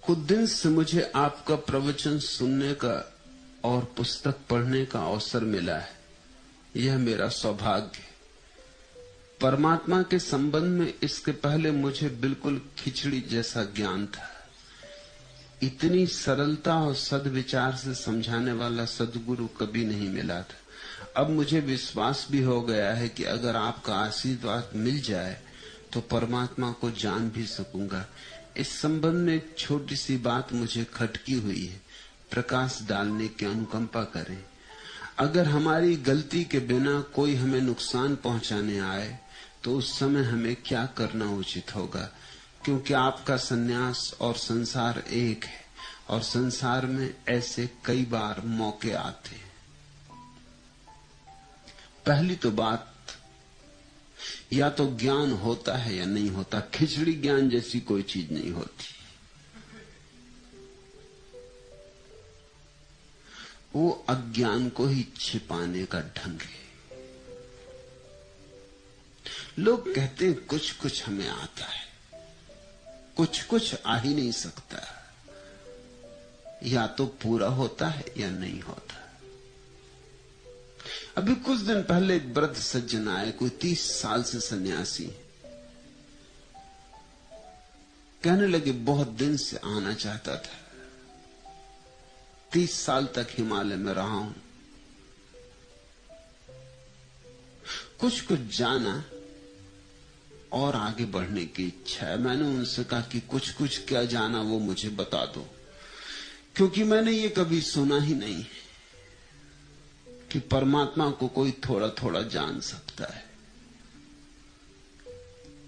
कुछ दिन से मुझे आपका प्रवचन सुनने का और पुस्तक पढ़ने का अवसर मिला है। यह मेरा सौभाग्य। परमात्मा के संबंध में इसके पहले मुझे बिल्कुल खिचड़ी जैसा ज्ञान था। इतनी सरलता और सद्विचार से समझाने वाला सद्गुरु कभी नहीं मिला था। अब मुझे विश्वास भी हो गया है कि अगर आपका आशीर्वाद मिल जाए तो परमात्मा को जान भी सकूंगा। इस संबंध में एक छोटी सी बात मुझे खटकी हुई है, प्रकाश डालने की अनुकंपा करें। अगर हमारी गलती के बिना कोई हमें नुकसान पहुंचाने आए तो उस समय हमें क्या करना उचित होगा, क्योंकि आपका सन्यास और संसार एक है और संसार में ऐसे कई बार मौके आते हैं। पहली तो बात, या तो ज्ञान होता है या नहीं होता। खिचड़ी ज्ञान जैसी कोई चीज नहीं होती। वो अज्ञान को ही छिपाने का ढंग है। लोग कहते हैं कुछ कुछ हमें आता है, कुछ कुछ आ ही नहीं सकता। या तो पूरा होता है या नहीं होता। अभी कुछ दिन पहले एक वृद्ध सज्जन आए, कोई 30 साल से सन्यासी। कहने लगे बहुत दिन से आना चाहता था, 30 साल तक हिमालय में रहा हूं, कुछ कुछ जाना और आगे बढ़ने की इच्छा है। मैंने उनसे कहा कि कुछ कुछ क्या जाना वो मुझे बता दो, क्योंकि मैंने ये कभी सुना ही नहीं कि परमात्मा को कोई थोड़ा थोड़ा जान सकता है।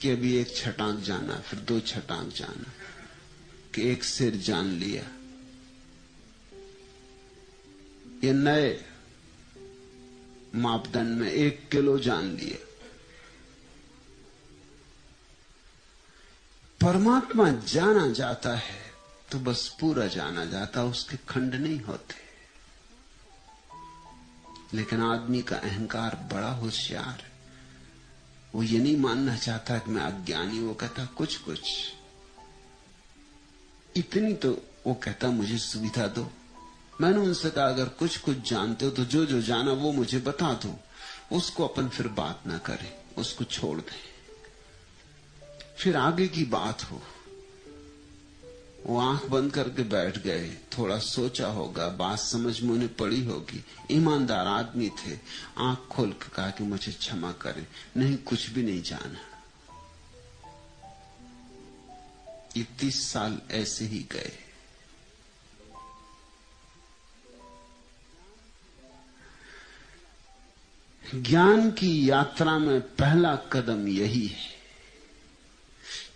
कि अभी एक छटांक जाना, फिर 2 छटांक जाना, कि एक सिर जान लिया, ये नए मापदंड में 1 किलो जान लिया। परमात्मा जाना जाता है तो बस पूरा जाना जाता, उसके खंड नहीं होते। लेकिन आदमी का अहंकार बड़ा होशियार है। वो ये नहीं मानना चाहता कि मैं अज्ञानी। वो कहता कुछ कुछ, इतनी तो वो कहता मुझे सुविधा दो। मैंने उनसे कहा अगर कुछ कुछ जानते हो तो जो जो जाना वो मुझे बता दो, उसको अपन फिर बात ना करें, उसको छोड़ दें, फिर आगे की बात हो। वो आंख बंद करके बैठ गए। थोड़ा सोचा होगा, बात समझ में उन्हें पड़ी होगी। ईमानदार आदमी थे। आंख खोल कर कहा कि मुझे क्षमा करें, नहीं कुछ भी नहीं जाना। ये 30 साल ऐसे ही गए। ज्ञान की यात्रा में पहला कदम यही है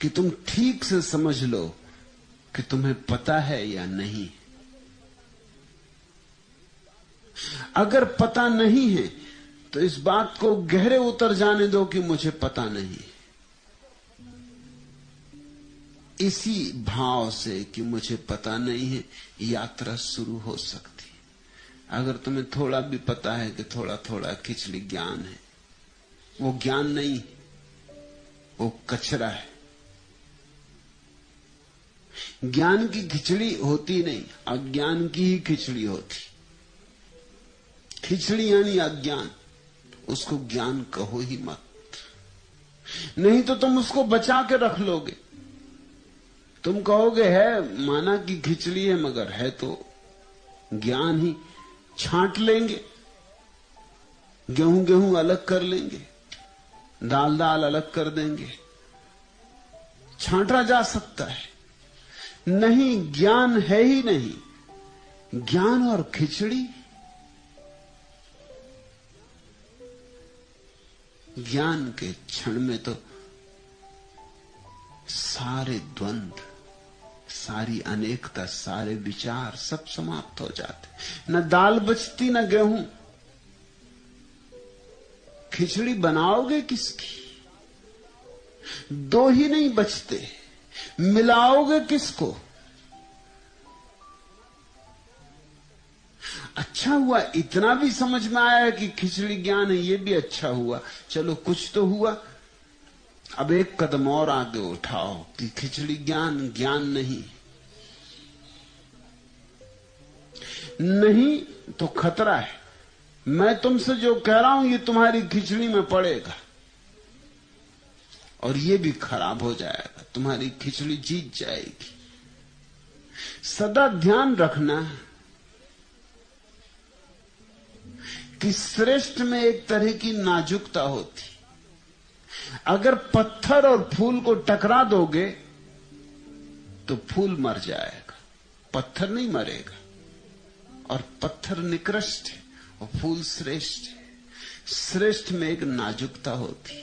कि तुम ठीक से समझ लो कि तुम्हें पता है या नहीं। अगर पता नहीं है तो इस बात को गहरे उतर जाने दो कि मुझे पता नहीं। इसी भाव से कि मुझे पता नहीं है यात्रा शुरू हो सकती। अगर तुम्हें थोड़ा भी पता है कि थोड़ा थोड़ा खिचड़ी ज्ञान है, वो ज्ञान नहीं, वो कचरा है। ज्ञान की खिचड़ी होती नहीं, अज्ञान की ही खिचड़ी होती। खिचड़ी यानी अज्ञान, उसको ज्ञान कहो ही मत, नहीं तो तुम उसको बचा के रख लोगे। तुम कहोगे है माना कि खिचड़ी है, मगर है तो ज्ञान ही। छांट लेंगे, गेहूं गेहूं अलग कर लेंगे, दाल दाल अलग कर देंगे, छांटा जा सकता है। नहीं, ज्ञान है ही नहीं। ज्ञान और खिचड़ी, ज्ञान के क्षण में तो सारे द्वंद्व, सारी अनेकता, सारे विचार सब समाप्त हो जाते। न दाल बचती न गेहूं। खिचड़ी बनाओगे किसकी? 2 ही नहीं बचते, मिलाओगे किसको? अच्छा हुआ इतना भी समझ में आया कि खिचड़ी ज्ञान है, ये भी अच्छा हुआ। चलो कुछ तो हुआ। अब एक कदम और आगे उठाओ कि खिचड़ी ज्ञान ज्ञान नहीं। नहीं तो खतरा है। मैं तुमसे जो कह रहा हूं ये तुम्हारी खिचड़ी में पड़ेगा और ये भी खराब हो जाएगा, तुम्हारी खिचड़ी जीत जाएगी। सदा ध्यान रखना कि श्रेष्ठ में एक तरह की नाजुकता होती। अगर पत्थर और फूल को टकरा दोगे तो फूल मर जाएगा, पत्थर नहीं मरेगा। और पत्थर निकृष्ट है और फूल श्रेष्ठ है। श्रेष्ठ में एक नाजुकता होती,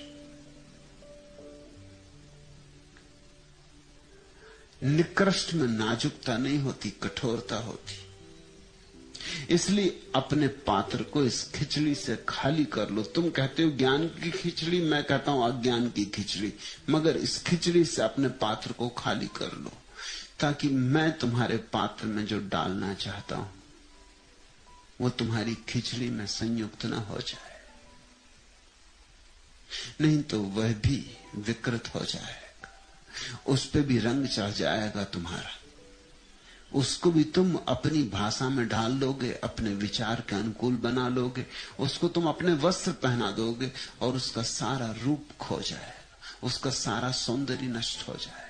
निकृष्ट में नाजुकता नहीं होती, कठोरता होती। इसलिए अपने पात्र को इस खिचड़ी से खाली कर लो। तुम कहते हो ज्ञान की खिचड़ी, मैं कहता हूं अज्ञान की खिचड़ी, मगर इस खिचड़ी से अपने पात्र को खाली कर लो, ताकि मैं तुम्हारे पात्र में जो डालना चाहता हूं वो तुम्हारी खिचड़ी में संयुक्त न हो जाए, नहीं तो वह भी विकृत हो जाएगा, उस पे भी रंग चढ़ जाएगा तुम्हारा। उसको भी तुम अपनी भाषा में ढाल लोगे, अपने विचार के अनुकूल बना लोगे, उसको तुम अपने वस्त्र पहना दोगे और उसका सारा रूप खो जाएगा, उसका सारा सौंदर्य नष्ट हो जाएगा।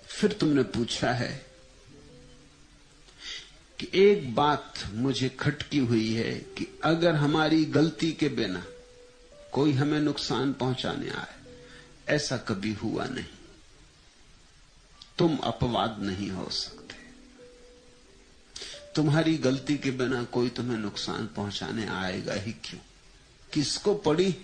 फिर तुमने पूछा है कि एक बात मुझे खटकी हुई है कि अगर हमारी गलती के बिना कोई हमें नुकसान पहुंचाने आए, ऐसा कभी हुआ नहीं, तुम अपवाद नहीं हो सकते। तुम्हारी गलती के बिना कोई तुम्हें नुकसान पहुंचाने आएगा ही क्यों? किसको पड़ी?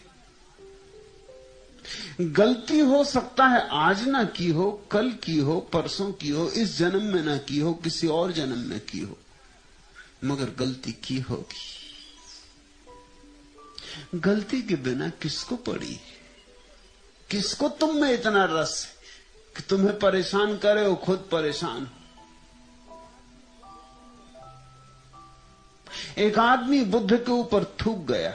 गलती हो सकता है आज ना की हो, कल की हो, परसों की हो, इस जन्म में ना की हो, किसी और जन्म में की हो, मगर गलती की होगी। गलती के बिना किसको पड़ी? किसको तुम में इतना रस है कि तुम्हें परेशान करे और खुद परेशान हो? एक आदमी बुद्ध के ऊपर थूक गया,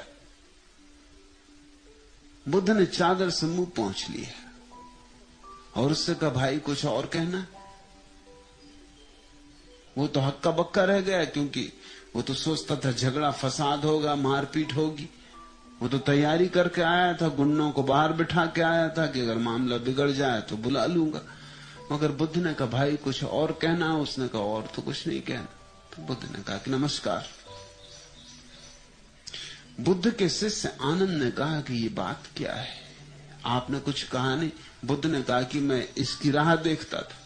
बुद्ध ने चादर से मुंह पोंछ लिया और उससे कहा, भाई कुछ और कहना? वो तो हक्का बक्का रह गया, क्योंकि वो तो सोचता था झगड़ा फसाद होगा, मारपीट होगी। वो तो तैयारी करके आया था, गुंडों को बाहर बिठा के आया था कि अगर मामला बिगड़ जाए तो बुला लूंगा। मगर बुद्ध ने कहा, भाई कुछ और कहना? उसने कहा, और तो कुछ नहीं कहना। तो बुद्ध ने कहा कि नमस्कार। बुद्ध के शिष्य आनंद ने कहा कि ये बात क्या है, आपने कुछ कहा नहीं। बुद्ध ने कहा कि मैं इसकी राह देखता था,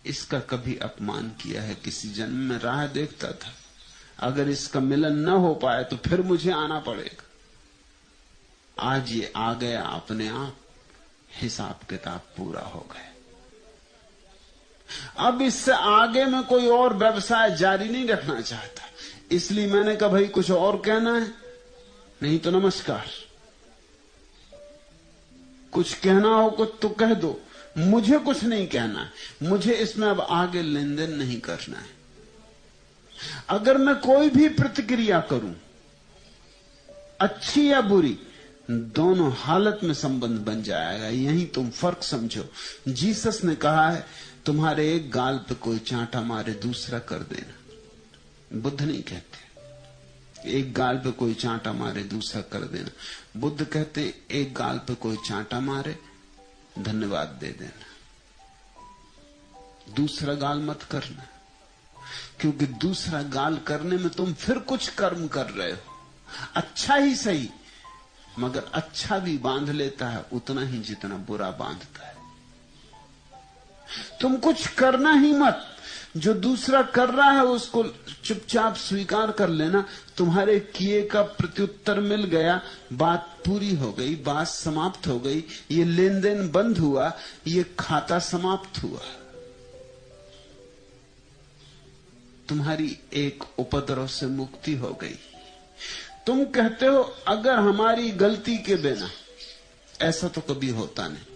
इसका कभी अपमान किया है, किसी जन्म में राह देखता था, अगर इसका मिलन न हो पाए तो फिर मुझे आना पड़ेगा। आज ये आ गया अपने आप, हिसाब किताब पूरा हो गया। अब इससे आगे मैं कोई और व्यवसाय जारी नहीं रखना चाहता, इसलिए मैंने कहा भाई कुछ और कहना है? नहीं तो नमस्कार। कुछ कहना हो कुछ तो कह दो, मुझे कुछ नहीं कहना है, मुझे इसमें अब आगे लेन देन नहीं करना है। अगर मैं कोई भी प्रतिक्रिया करूं, अच्छी या बुरी, दोनों हालत में संबंध बन जाएगा। यही तुम फर्क समझो। जीसस ने कहा है, तुम्हारे एक गाल पे कोई चांटा मारे दूसरा कर देना। बुद्ध नहीं कहते एक गाल पे कोई चांटा मारे दूसरा कर देना। बुद्ध कहते एक गाल पे कोई चांटा मारे धन्यवाद दे देना, दूसरा गाल मत करना, क्योंकि दूसरा गाल करने में तुम फिर कुछ कर्म कर रहे हो। अच्छा ही सही, मगर अच्छा भी बांध लेता है उतना ही जितना बुरा बांधता है। तुम कुछ करना ही मत, जो दूसरा कर रहा है उसको चुपचाप स्वीकार कर लेना। तुम्हारे किए का प्रत्युत्तर मिल गया, बात पूरी हो गई, बात समाप्त हो गई, ये लेन देन बंद हुआ, ये खाता समाप्त हुआ। तुम्हारी एक उपद्रव से मुक्ति हो गई। तुम कहते हो अगर हमारी गलती के बिना, ऐसा तो कभी होता नहीं।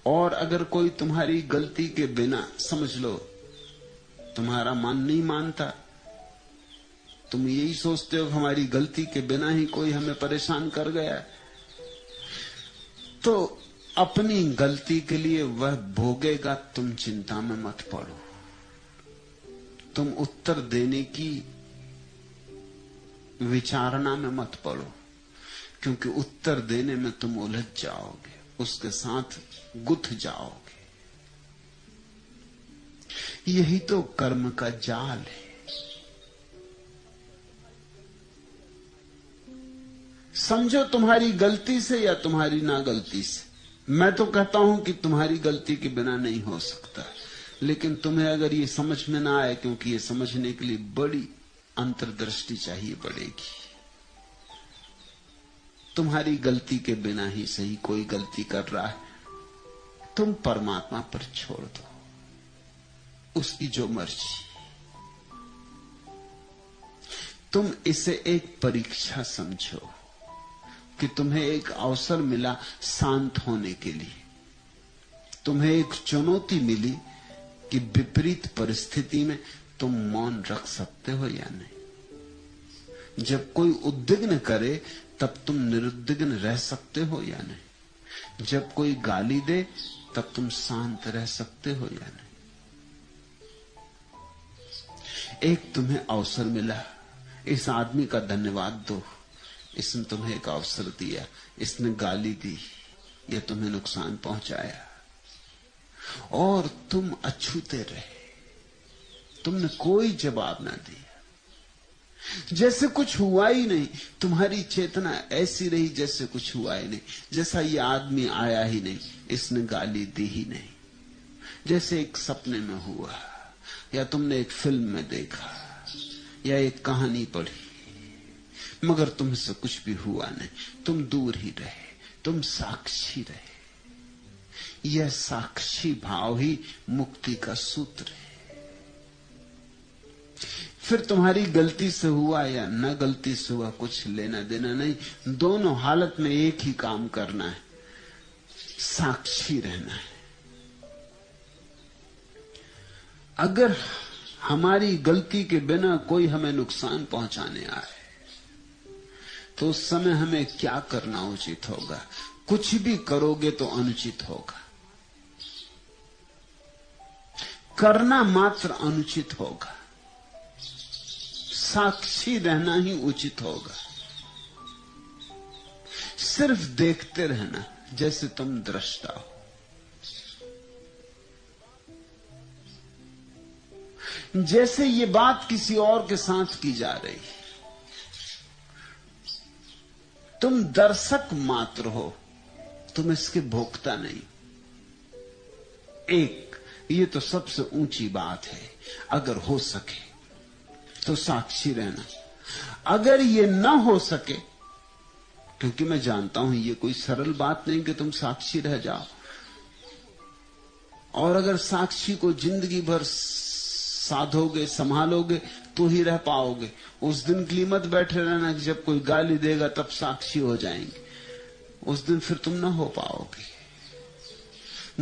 और अगर कोई तुम्हारी गलती के बिना, समझ लो तुम्हारा मन नहीं मानता, तुम यही सोचते हो कि हमारी गलती के बिना ही कोई हमें परेशान कर गया है, तो अपनी गलती के लिए वह भोगेगा, तुम चिंता में मत पड़ो। तुम उत्तर देने की विचारणा में मत पड़ो, क्योंकि उत्तर देने में तुम उलझ जाओगे, उसके साथ गुथ जाओगे। यही तो कर्म का जाल है। समझो तुम्हारी गलती से या तुम्हारी ना गलती से। मैं तो कहता हूं कि तुम्हारी गलती के बिना नहीं हो सकता, लेकिन तुम्हें अगर ये समझ में ना आए, क्योंकि ये समझने के लिए बड़ी अंतर्दृष्टि चाहिए पड़ेगी। तुम्हारी गलती के बिना ही सही कोई गलती कर रहा है, तुम परमात्मा पर छोड़ दो, उसकी जो मर्जी। तुम इसे एक परीक्षा समझो कि तुम्हें एक अवसर मिला शांत होने के लिए, तुम्हें एक चुनौती मिली कि विपरीत परिस्थिति में तुम मौन रख सकते हो या नहीं। जब कोई उद्विग्न करे तब तुम निरुद्विग्न रह सकते हो या नहीं। जब कोई गाली दे तब तुम शांत रह सकते हो या नहीं। एक तुम्हें अवसर मिला, इस आदमी का धन्यवाद दो, इसने तुम्हें एक अवसर दिया, इसने गाली दी या तुम्हें नुकसान पहुंचाया और तुम अछूते रहे, तुमने कोई जवाब ना दिया, जैसे कुछ हुआ ही नहीं। तुम्हारी चेतना ऐसी रही जैसे कुछ हुआ ही नहीं, जैसा ये आदमी आया ही नहीं, इसने गाली दी ही नहीं, जैसे एक सपने में हुआ या तुमने एक फिल्म में देखा या एक कहानी पढ़ी, मगर तुमसे कुछ भी हुआ नहीं। तुम दूर ही रहे, तुम साक्षी रहे। यह साक्षी भाव ही मुक्ति का सूत्र है। फिर तुम्हारी गलती से हुआ या न गलती से हुआ, कुछ लेना देना नहीं। दोनों हालत में एक ही काम करना है, साक्षी रहना है। अगर हमारी गलती के बिना कोई हमें नुकसान पहुंचाने आए तो उस समय हमें क्या करना उचित होगा? कुछ भी करोगे तो अनुचित होगा, करना मात्र अनुचित होगा, साक्षी रहना ही उचित होगा। सिर्फ देखते रहना जैसे तुम दृष्टा हो। जैसे ये बात किसी और के साथ की जा रही है, तुम दर्शक मात्र हो, तुम इसके भोक्ता नहीं। एक ये तो सबसे ऊंची बात है, अगर हो सके तो साक्षी रहना। अगर ये न हो सके, क्योंकि मैं जानता हूं ये कोई सरल बात नहीं कि तुम साक्षी रह जाओ, और अगर साक्षी को जिंदगी भर साधोगे संभालोगे तो ही रह पाओगे। उस दिन के लिए मत बैठे रहना कि जब कोई गाली देगा तब साक्षी हो जाएंगे, उस दिन फिर तुम ना हो पाओगे।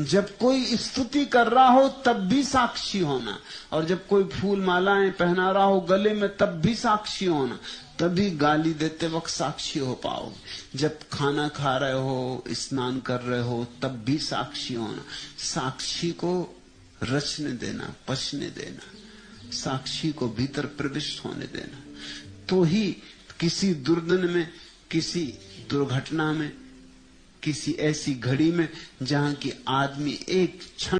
जब कोई स्तुति कर रहा हो तब भी साक्षी होना, और जब कोई फूल मालाएं पहना रहा हो गले में तब भी साक्षी होना, तभी गाली देते वक्त साक्षी हो पाओगे। जब खाना खा रहे हो, स्नान कर रहे हो, तब भी साक्षी होना। साक्षी को रचने देना, पचने देना, साक्षी को भीतर प्रविष्ट होने देना, तो ही किसी दुर्दिन में, किसी दुर्घटना में, किसी ऐसी घड़ी में जहां की आदमी एक क्षण